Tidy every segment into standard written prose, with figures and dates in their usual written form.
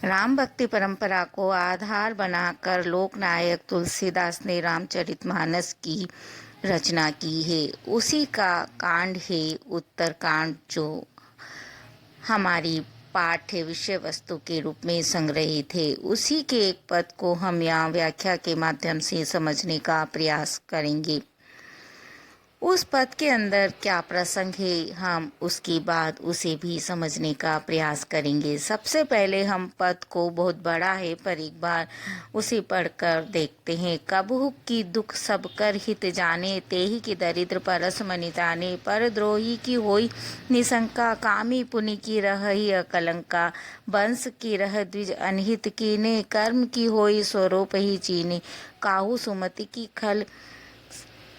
राम भक्ति परंपरा को आधार बनाकर लोकनायक तुलसीदास ने रामचरितमानस की रचना की है। उसी का कांड है उत्तरकांड, जो हमारी पाठ्य विषय वस्तु के रूप में संग्रहित है। उसी के एक पद को हम यहाँ व्याख्या के माध्यम से समझने का प्रयास करेंगे। उस पद के अंदर क्या प्रसंग है, हम उसके बाद उसे भी समझने का प्रयास करेंगे। सबसे पहले हम पद को, बहुत बड़ा है पर एक बार उसे पढ़कर देखते हैं। कबहु की दुख सब कर हित जाने, तेहि की दरिद्र परस मनि जाने। पर द्रोही की होई निशंका, कामी पुनि की रहहि अकलंका। वंश की रह द्विज अनहित कीने, कर्म की होई स्वरूप ही चीने। काहू सुमति की खल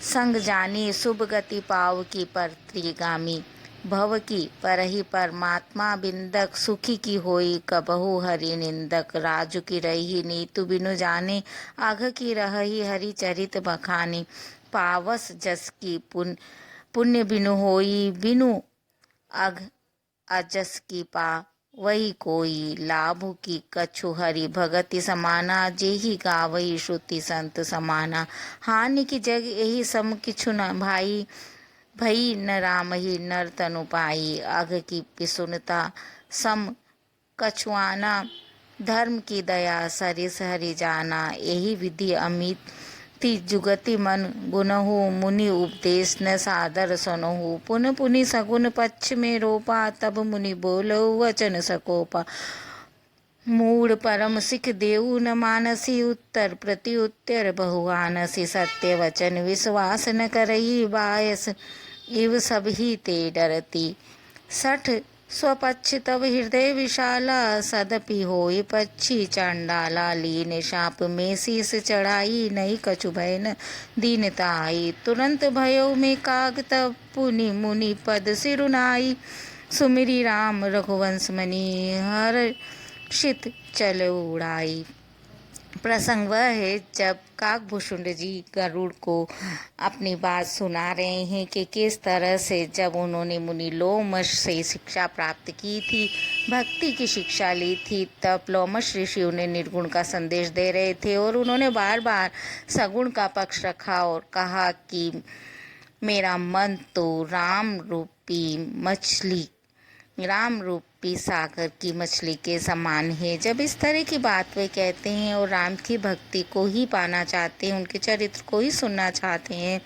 संग जानी, शुभ गति पाव की पर त्रिगामी। भव की परहि परमात्मा बिंदक, सुखी की होई कबहु हरि निंदक। राजु की रही नीतु बिनु जाने, अघ की रहहि हरि चरित बखानी। पावस जस की पुण्य बिनु होई, बिनु अघ अजस की पा वही कोई। लाभ की कछु हरि भगति समाना, जेहि गावई श्रुति संत समाना। हानि की जग यही सम किछु न भाई, भई न राम ही नर तनु पाई। अघ की पिसुनता सम कछुआना, धर्म की दया सरिस हरि जाना। यही विधि अमित जुगति मन गुनहु, मुनि उपदेश न सादर सनहु। पुन पुनि सगुन पक्ष में रोपा, तब मुनि बोलो वचन सकोपा। मूढ़ परम सिख देऊ न मानसी, उत्तर प्रति उत्तर बहुआनसी। सत्य वचन विश्वास न करई, बायस इव सब ही ते डरती। सठ स्वपक्ष तब हृदय विशाला, सदपि होय पक्षी चांडाला। लीन शाप में शीस चढ़ाई, नहीं कछु भय न दीनता आई। तुरंत भयो में काग, तब पुनि मुनि पद सिरुनाई। सुमिरी राम रघुवंश मनि, हर्षित चल उड़ाई। प्रसंग वह है जब काकभूषुंड जी गरुड़ को अपनी बात सुना रहे हैं कि किस तरह से जब उन्होंने मुनि लोमश से शिक्षा प्राप्त की थी, भक्ति की शिक्षा ली थी, तब लोमश ऋषि उन्हें निर्गुण का संदेश दे रहे थे और उन्होंने बार बार सगुण का पक्ष रखा और कहा कि मेरा मन तो राम रूपी सागर की मछली के समान है। जब इस तरह की बात वे कहते हैं और राम की भक्ति को ही पाना चाहते हैं, उनके चरित्र को ही सुनना चाहते हैं,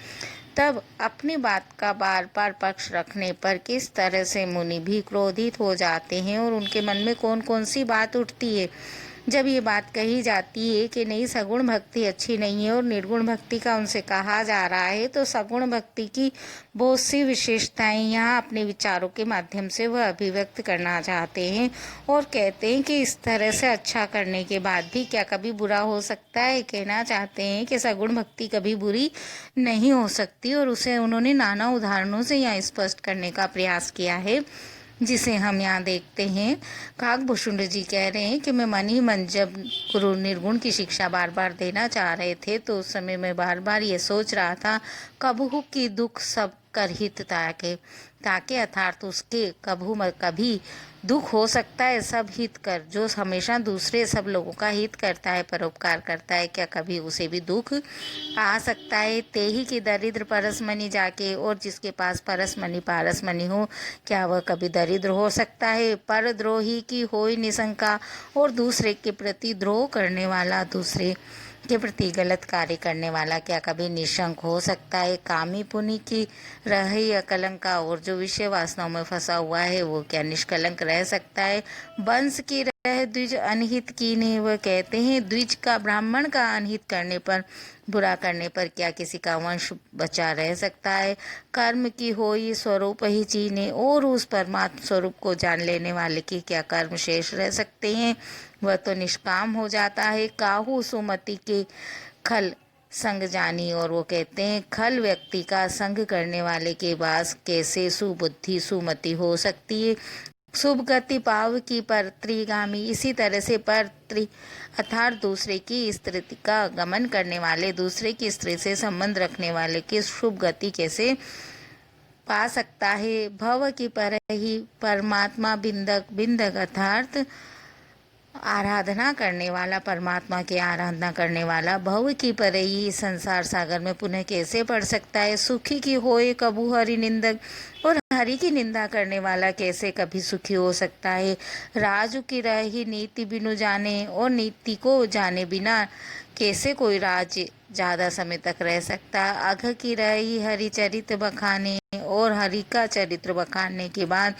तब अपनी बात का बार बार पक्ष रखने पर किस तरह से मुनि भी क्रोधित हो जाते हैं और उनके मन में कौन कौन सी बात उठती है। जब ये बात कही जाती है कि नहीं, सगुण भक्ति अच्छी नहीं है और निर्गुण भक्ति का उनसे कहा जा रहा है, तो सगुण भक्ति की बहुत सी विशेषताएं यहाँ अपने विचारों के माध्यम से वह अभिव्यक्त करना चाहते हैं और कहते हैं कि इस तरह से अच्छा करने के बाद भी क्या कभी बुरा हो सकता है। कहना चाहते हैं कि सगुण भक्ति कभी बुरी नहीं हो सकती और उसे उन्होंने नाना उदाहरणों से यहाँ स्पष्ट करने का प्रयास किया है, जिसे हम यहाँ देखते हैं। काकभूषुंड जी कह रहे हैं कि मैं मन ही मन जब गुरु निर्गुण की शिक्षा बार बार देना चाह रहे थे, तो उस समय मैं बार बार ये सोच रहा था, कबहू की दुख सब कर हित ताके अर्थात उसके कभी दुख हो सकता है सब हित कर। जो हमेशा दूसरे सब लोगों का हित करता है, परोपकार करता है, क्या कभी उसे भी दुख आ सकता है। तेही की दरिद्र परस मनि जाके, और जिसके पास परस मनि पारस मनि हो, क्या वह कभी दरिद्र हो सकता है। पर द्रोही की होई निशंका, और दूसरे के प्रति द्रोह करने वाला, दूसरे के प्रति गलत कार्य करने वाला क्या कभी निशंक हो सकता है। कामी पुनि की रही अकलंका, और जो विषय वासनाओं में फंसा हुआ है वो क्या निष्कलंक रह सकता है। वंश की रह द्विज अनहित कीने, वह कहते हैं द्विज का, ब्राह्मण का अनहित करने पर, बुरा करने पर क्या किसी का वंश बचा रह सकता है। कर्म की होई स्वरूप ही चीने, और उस परमात्म स्वरूप को जान लेने वाले की क्या कर्म शेष रह सकते हैं, वह तो निष्काम हो जाता है। काहू सुमति के खल संग जानी, और वो कहते हैं खल व्यक्ति का संग करने वाले के पास कैसे सुबुद्धि सुमति हो सकती है। शुभ गति पाव की पर त्रिगामी, इसी तरह से पर अर्थात दूसरे की स्त्री का गमन करने वाले, दूसरे की स्त्री से संबंध रखने वाले की शुभ गति कैसे पा सकता है। भव की पर ही परमात्मा बिंदक, बिंदक अर्थात आराधना करने वाला, परमात्मा की आराधना करने वाला भव की परे ही संसार सागर में पुनः कैसे पड़ सकता है। सुखी की होए कबू हरि निंदक, और हरि की निंदा करने वाला कैसे कभी सुखी हो सकता है। राजू की रही नीति बिनु जाने, और नीति को जाने बिना कैसे कोई राज ज्यादा समय तक रह सकता। अघ की रही हरि चरित्र बखाने, और हरि का चरित्र बखानने के बाद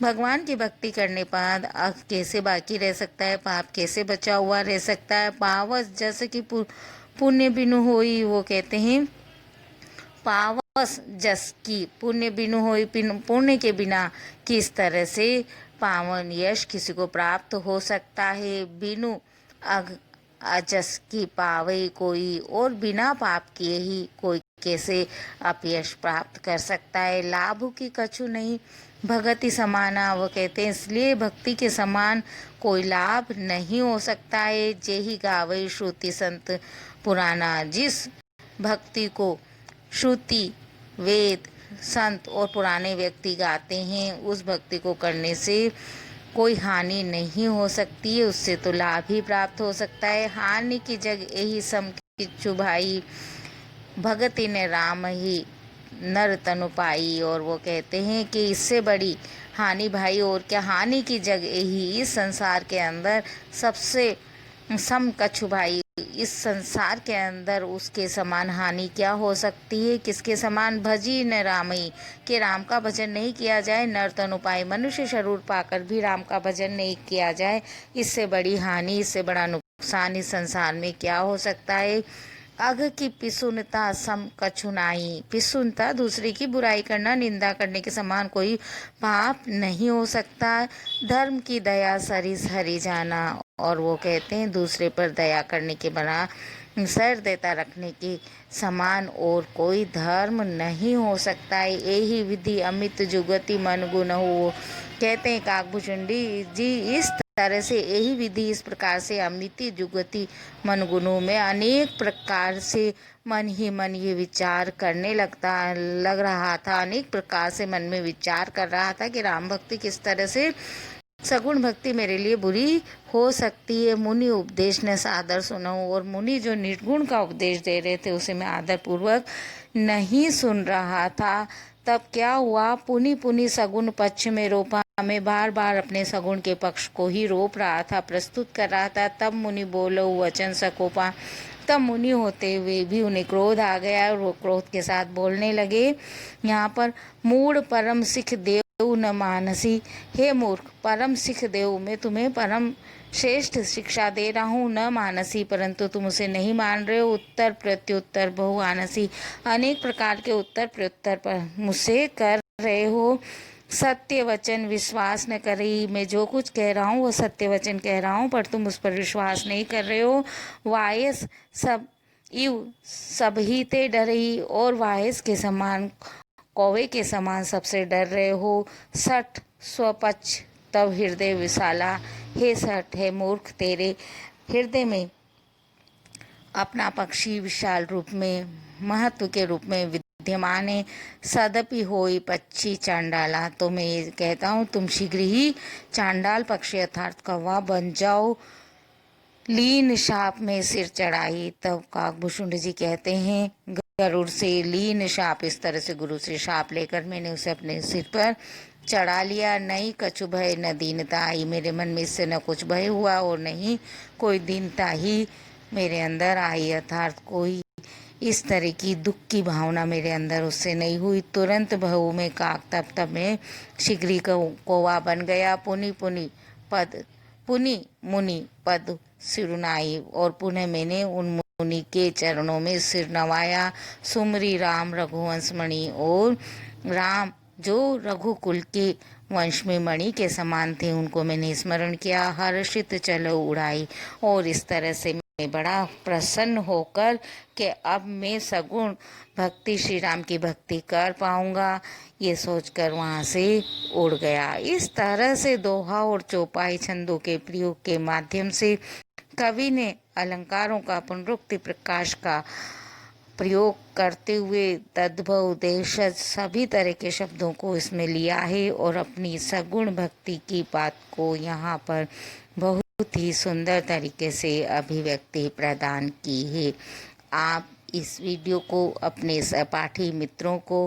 भगवान की भक्ति करने पर अघ कैसे बाकी रह सकता है, पाप कैसे बचा हुआ रह सकता है। पावस जैसे कि पुण्य बिनु होई, वो कहते हैं पावस जस की पुण्य बिनु होई, पुण्य के बिना किस तरह से पावन यश किसी को प्राप्त हो सकता है। बिनु अघ अजस की पावे कोई, और बिना पाप किए ही कोई कैसे अपयश प्राप्त कर सकता है। लाभ की कछु नहीं भगति समाना, वो कहते हैं इसलिए भक्ति के समान कोई लाभ नहीं हो सकता है। जेहि गावे श्रुति संत पुराना, जिस भक्ति को श्रुति वेद संत और पुराने व्यक्ति गाते हैं, उस भक्ति को करने से कोई हानि नहीं हो सकती है, उससे तो लाभ ही प्राप्त हो सकता है। हानि की जग यही सम किच्छु भाई, भगति ने राम ही नर तनु पाई। और वो कहते हैं कि इससे बड़ी हानि भाई और क्या, हानि की जगह ही इस संसार के अंदर सबसे सम कछु भाई, इस संसार के अंदर उसके समान हानि क्या हो सकती है। किसके समान, भजी न रामई, के राम का भजन नहीं किया जाए। नर तनु पाए, मनुष्य शरीर पाकर भी राम का भजन नहीं किया जाए, इससे बड़ी हानि, इससे बड़ा नुकसान इस संसार में क्या हो सकता है। अघ की पिसुनता सम कछु नाई, पिसुनता दूसरे की बुराई करना, निंदा करने के समान कोई पाप नहीं हो सकता। धर्म की दया सरिस हरि जाना, और वो कहते हैं दूसरे पर दया करने के बना सर देता रखने के समान और कोई धर्म नहीं हो सकता है। यही विधि अमित जुगति मन गुण हो, कहते हैं काकभूषुंडी जी इस तरह से यही विधि इस प्रकार से अमिति जुगति मन गुणों में अनेक प्रकार से मन ही मन ये विचार करने लग रहा था, अनेक प्रकार से मन में विचार कर रहा था कि राम भक्ति किस तरह से सगुण भक्ति मेरे लिए बुरी हो सकती है। मुनि उपदेश ने सादर सुना, और मुनि जो निर्गुण का उपदेश दे रहे थे उसे मैं आदर पूर्वक नहीं सुन रहा था। तब क्या हुआ, पुनि पुनि सगुण पक्ष में रोपा, मैं बार बार अपने सगुण के पक्ष को ही रोप रहा था, प्रस्तुत कर रहा था। तब मुनि बोलो वचन सकोपा, तब मुनि होते हुए भी उन्हें क्रोध आ गया और वो क्रोध के साथ बोलने लगे। यहाँ पर मूढ़ परम सिख देव न मानसी, हे मूर्ख परम सिख देव मैं तुम्हें परम श्रेष्ठ शिक्षा दे रहा हूँ, न मानसी परंतु तुम उसे नहीं मान रहे हो। उत्तर प्रत्युत्तर बहु आनसी, अनेक प्रकार के उत्तर प्रत्युत्तर पर मुझसे कर रहे हो। सत्य वचन विश्वास न करी, मैं जो कुछ कह रहा हूँ वो सत्य वचन कह रहा हूँ, पर तुम उस पर विश्वास नहीं कर रहे हो। वायस सब इव सब ही ते डरही, और वायस के समान कौवे के समान सबसे डर रहे हो। सठ स्वपक्ष तब हृदय विशाला, हे सठ है मूर्ख तेरे हृदय में अपना पक्षी विशाल रूप में महत्व के रूप में विद्यमान है। सदपि होई पक्षी चांडाला, तो मैं ये कहता हूँ तुम शीघ्र ही चांडाल पक्षी अर्थात कौवा बन जाओ। लीन शाप में सिर चढ़ाई, तब काकभूषुंड जी कहते हैं गरुड़ से लीन शाप, इस तरह से गुरु से शाप लेकर मैंने उसे अपने सिर पर चढ़ा लिया। नहीं कछु भय न दीनता आई, मेरे मन में इससे न कुछ भय हुआ और नहीं कोई दीनता ही मेरे अंदर आई, अर्थात कोई इस तरह की दुख की भावना मेरे अंदर उससे नहीं हुई। तुरंत भव में काक, तब मैं शीघ्र कौवा बन गया। पुनि मुनि पद सिरुनाई, और पुनः मैंने उन मुनि के चरणों में सिर नवाया। सुमरी राम रघुवंश मणि, और राम जो रघुकुल के वंश में मणि के समान थे उनको मैंने स्मरण किया। हर्षित चलो उड़ाई, और इस तरह से मैं बड़ा प्रसन्न होकर कि अब मैं सगुण भक्ति श्री राम की भक्ति कर पाऊंगा, ये सोचकर वहाँ से उड़ गया। इस तरह से दोहा और चौपाई छंदों के प्रयोग के माध्यम से कवि ने अलंकारों का पुनरुक्ति प्रकाश का प्रयोग करते हुए तद्भव देशज सभी तरह के शब्दों को इसमें लिया है और अपनी सगुण भक्ति की बात को यहाँ पर बहुत बहुत ही सुंदर तरीके से अभिव्यक्ति प्रदान की है। आप इस वीडियो को अपने सहपाठी मित्रों को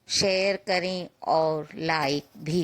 शेयर करें और लाइक भी।